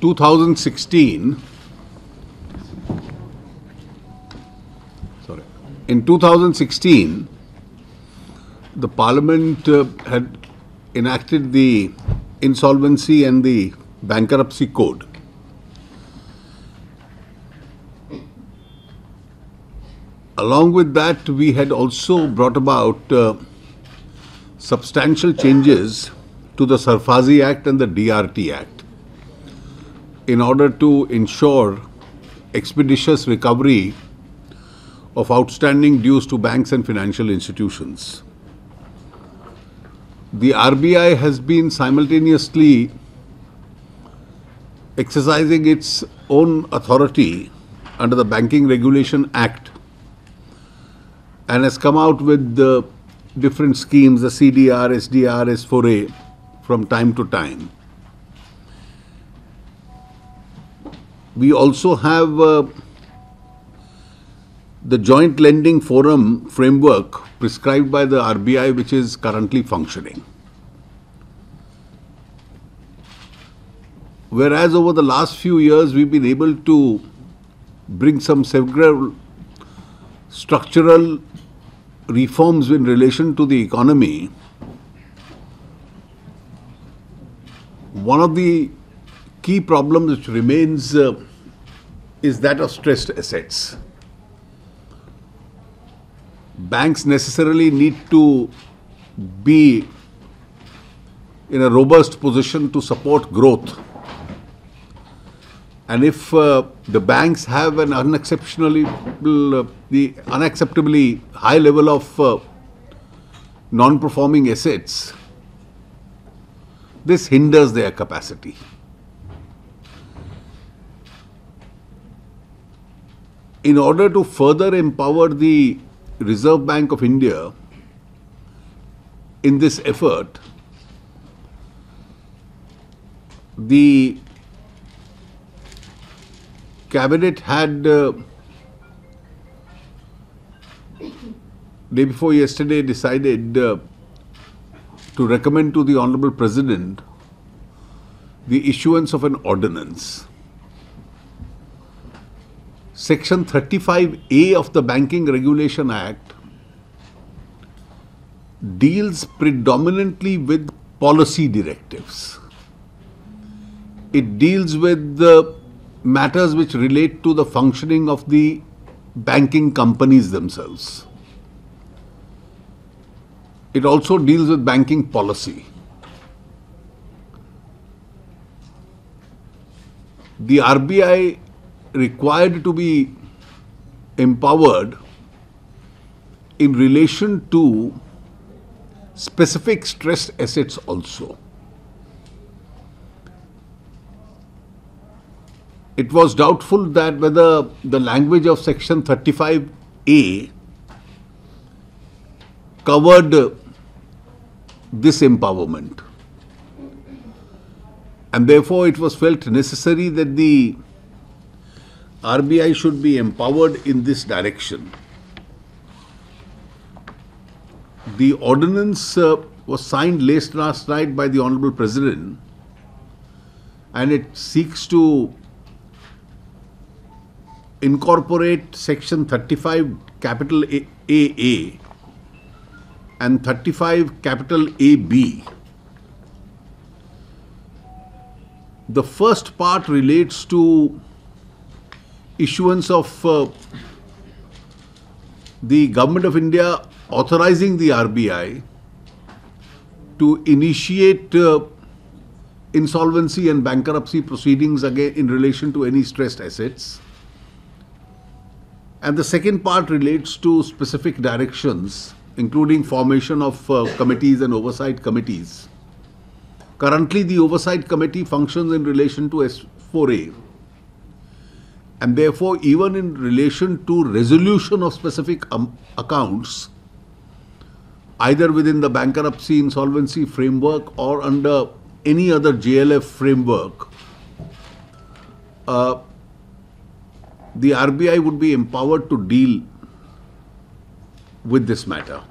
2016, in 2016, the Parliament had enacted the Insolvency and the Bankruptcy Code. Along with that, we had also brought about substantial changes to the Sarfazi Act and the DRT Act in order to ensure expeditious recovery of outstanding dues to banks and financial institutions. The RBI has been simultaneously exercising its own authority under the Banking Regulation Act and has come out with the different schemes, the CDR, SDR, S4A, from time to time. We also have the Joint Lending Forum framework prescribed by the RBI, which is currently functioning. Whereas over the last few years, we've been able to bring some several structural reforms in relation to the economy. One of the key problems which remains is that of stressed assets. Banks necessarily need to be in a robust position to support growth. And if the banks have an unacceptably high level of non-performing assets, this hinders their capacity. In order to further empower the Reserve Bank of India in this effort, the Cabinet had day before yesterday decided to recommend to the Honorable President the issuance of an ordinance. Section 35A of the Banking Regulation Act deals predominantly with policy directives. It deals with the matters which relate to the functioning of the banking companies themselves. It also deals with banking policy. The RBI required to be empowered in relation to specific stressed assets also. It was doubtful that whether the language of Section 35A covered this empowerment. And therefore, it was felt necessary that the RBI should be empowered in this direction. The ordinance was signed late last night by the Honorable President, and it seeks to incorporate Section 35 capital AA and 35 capital AB. The first part relates to issuance of the Government of India authorizing the RBI to initiate insolvency and bankruptcy proceedings again in relation to any stressed assets. And the second part relates to specific directions, including formation of committees and oversight committees. Currently, the oversight committee functions in relation to S4A. And therefore, even in relation to resolution of specific accounts, either within the bankruptcy insolvency framework or under any other JLF framework, the RBI would be empowered to deal with this matter.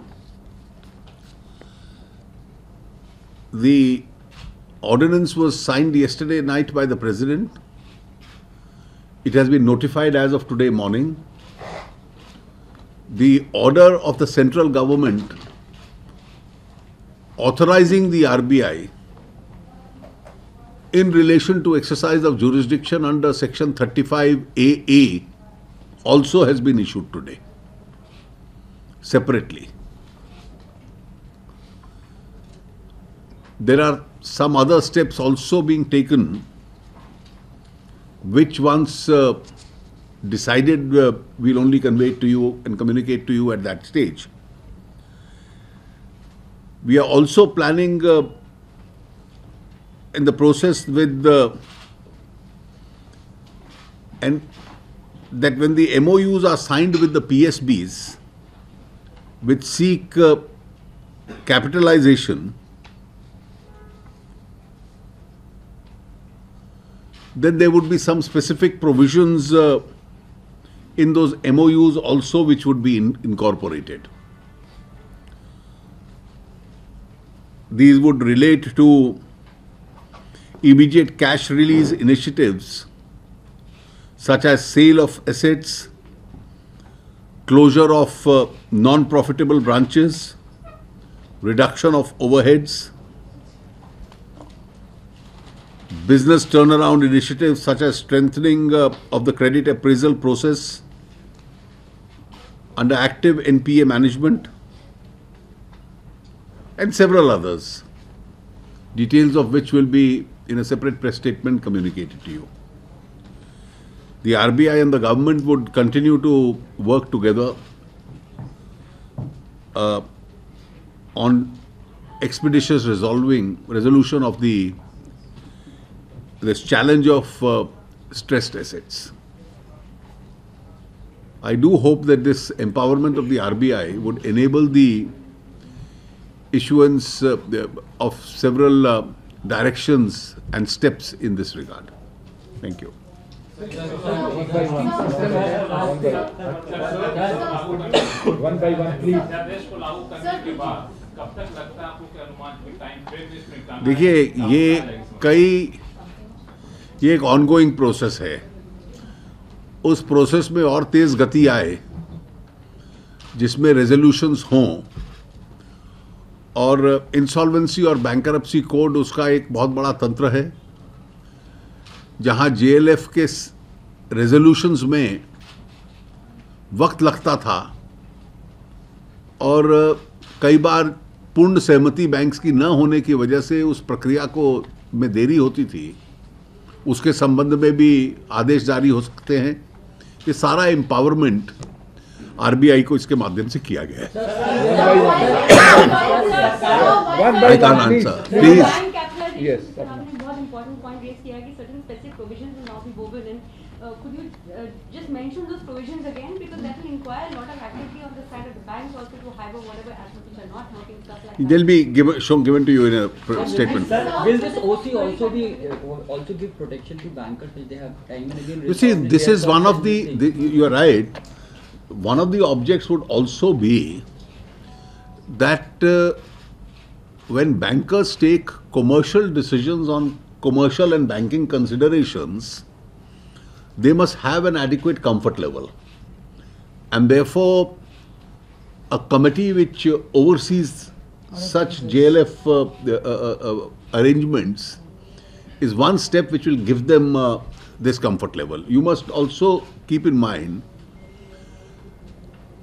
The ordinance was signed yesterday night by the President. It has been notified as of today morning. The order of the central government authorizing the RBI in relation to exercise of jurisdiction under Section 35AA also has been issued today, separately. There are some other steps also being taken, which once decided we'll only convey it to you and communicate to you at that stage. We are also planning in the process with and that when the MOUs are signed with the PSBs, which seek capitalization, then there would be some specific provisions in those MOUs also which would be incorporated. These would relate to immediate cash release initiatives such as sale of assets, closure of non-profitable branches, reduction of overheads, business turnaround initiatives such as strengthening of the credit appraisal process under active NPA management, and several others, details of which will be in a separate press statement communicated to you. The RBI and the government would continue to work together on expeditious resolution of this challenge of stressed assets. I do hope that this empowerment of the RBI would enable the issuance of several directions and steps in this regard. Thank you. One by one, please. देखिए, ये एक ongoing process है. उस process में और तेज गति आए जिसमें रेजोल्यूशंस हों, और इंसॉल्वेंसी और बैंकरप्सी कोड उसका एक बहुत बड़ा तंत्र है, जहां जेएलएफ के रेजोल्यूशंस में वक्त लगता था और कई बार पूर्ण सहमति बैंक्स की न होने की वजह से उस प्रक्रिया को में देरी होती थी. उसके संबंध में भी आदेश जारी हो सकते हैं. ये सारा एम्पावरमेंट आरबीआई को इसके माध्यम से किया गया है. I can't answer. Please. Yes. आपने बहुत important point raise किया कि certain specific provisions will now be woven in. Could you just mention those provisions again, because that will inquire a lot of activity on the side of the banks also to have whatever assets which are not working, stuff like that. They'll be given to you in a statement. Sir, will this OC also be also give protection to bankers which they have time and again? You see, this is one of the you are right. One of the objects would also be that when bankers take commercial decisions on commercial and banking considerations, they must have an adequate comfort level. And therefore, a committee which oversees such JLF arrangements is one step which will give them this comfort level. You must also keep in mind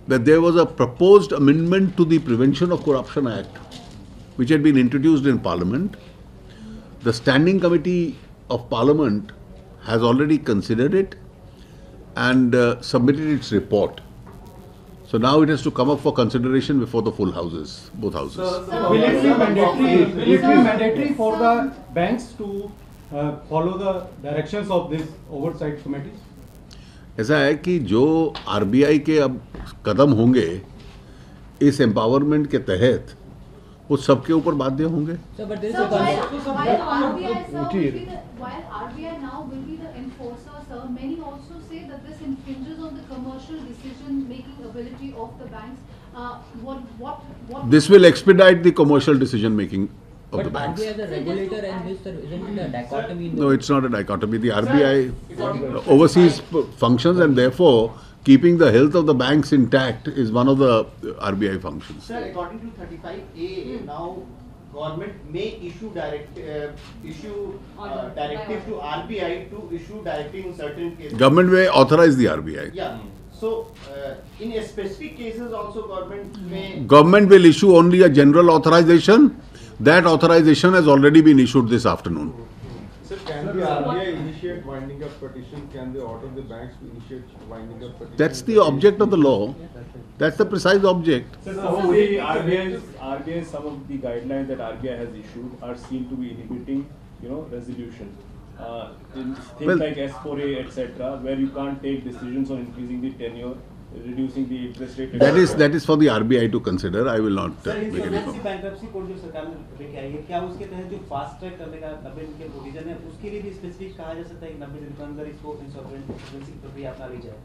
that there was a proposed amendment to the Prevention of Corruption Act which had been introduced in Parliament. The Standing Committee of Parliament has already considered it and submitted its report. So now it has to come up for consideration before the full houses, both houses. Will it be mandatory for the banks to follow the directions of this oversight committees? ऐसा है कि जो RBI के अब कदम होंगे इस empowerment के तहत, वो सबके ऊपर बाध्य होंगे. While RBI now will be the enforcer, sir, many also say that this infringes on the commercial decision-making ability of the banks. What? This will expedite the commercial decision-making of the But banks. RBI as a regulator and this, sir, isn't it a dichotomy in the No, it's not a dichotomy. The RBI oversees functions, and therefore keeping the health of the banks intact is one of the RBI functions. Sir, according to 35A, now government may issue directive to RBI to issue directive in certain cases. Government may authorize the RBI. Yeah. So, in a specific cases also government may. Government will issue only a general authorization. That authorization has already been issued this afternoon. Sir, can the RBI initiate winding up petition? Can they order the banks to initiate winding up petition? That's the object of the law. That's the precise object. So some of the RBI, some of the guidelines that RBI has issued are seen to be inhibiting, resolution. In things Well- like S4A, etc., where you can't take decisions on increasing the tenure, reducing the interest rate. That is for the RBI to consider. I will not sir make any insolvency comment. Bankruptcy code जो सरकार ने लेके आई है, क्या उसके तहत जो fast track करने का 90 दिन के प्रोविजन है, उसके लिए भी स्पेसिफिक कहा जा सकता है कि 90 दिन के अंदर इसको इंसॉल्वेंसी की प्रक्रिया अपना ली जाए?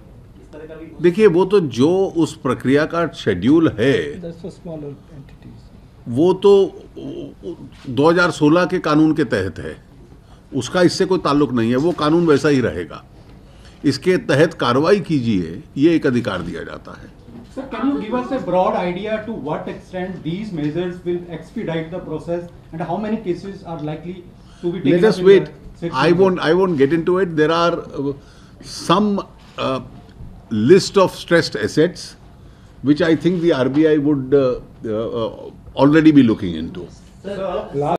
इस तरह का भी देखिए, वो तो जो उस प्रक्रिया का शेड्यूल है, वो तो 2016 के कानून के तहत है, उसका इससे कोई ताल्लुक नहीं है, वो कानून वैसा ही रहेगा। इसके तहत कार्रवाई कीजिए, ये एक अधिकार दिया जाता है। Sir, can you give us a broad idea to what extent these measures will expedite the process and how many cases are likely to be taken Let us up in wait. the 6 I months? won't get into it. There are some list of stressed assets which I think the RBI would already be looking into. Sir